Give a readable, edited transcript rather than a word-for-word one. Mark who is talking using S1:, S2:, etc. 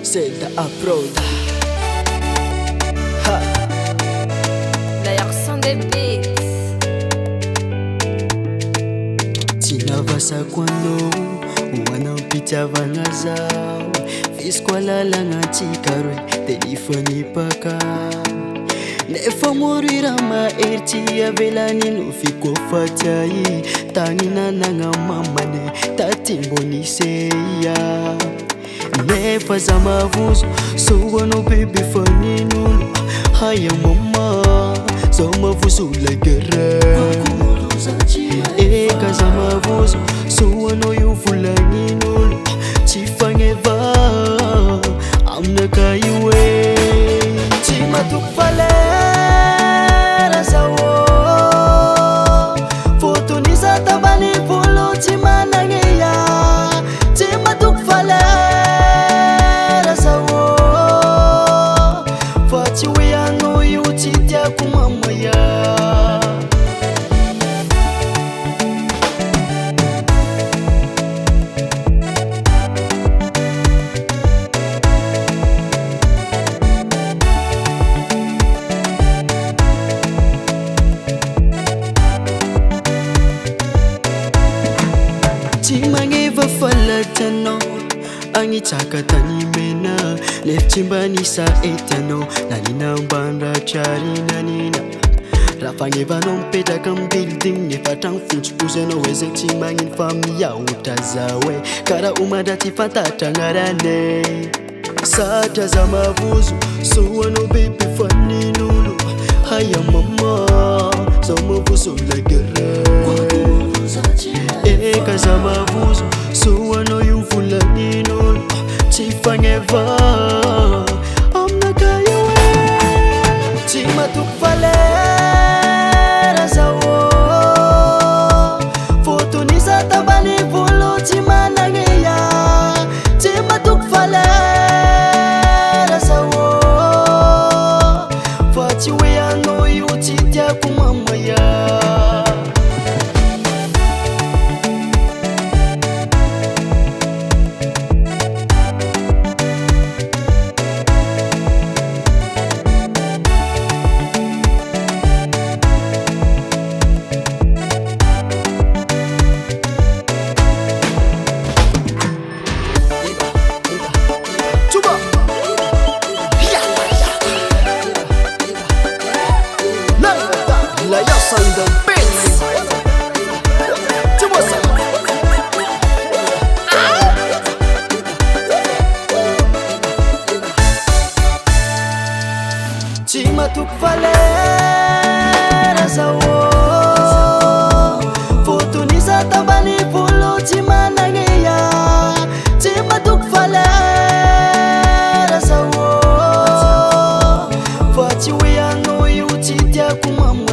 S1: Zelda Abroad. Ha.
S2: L'accent des beats.
S1: Tinavasa kwano wanampitiavana zao fisy koa lalagna tsikaroe telefony paka nefa mori raha mahery tsy avelany no fikofatsy tagny nanagna mamane taty mbony seia nefa za mavozo soanao bebe faninolo haya mama za mavozo lagara eka za mavozo soanao io volagninolo tsy fagneva aminaka io e tsy matoko falera zao fotonisa tabany volo tsy managneya tsy matoko falera zao fa tsy hoe anao io tsy tiako mamaya tsy magneva falatanao agnitsaka tany mena lefa tsy mba nisa etianao nanina mbandratrary nanina raha fagnevanao mipetraka amin'ny building nefa tragno fontsoposanao e zay tsy magnino fa miaotra zao e karaha omandra tsy fantatra agnarane satra za mavozo soanao bebe faninolo haya mama za mavozo lagara eka za mavozo soanao io volaninolo tsy fagneva aminaka io e tsy matoko falera zao fotonisa tabany volo tsy managneya tsy matoko falera zao fa tsy hoe anao io tsy tiako mamaya in the beats. Tsy matoko falera zao fotonisa tabany volo tsy managneya tsy matoko falera zao fa tsy hoe anao io tsy tiako mamma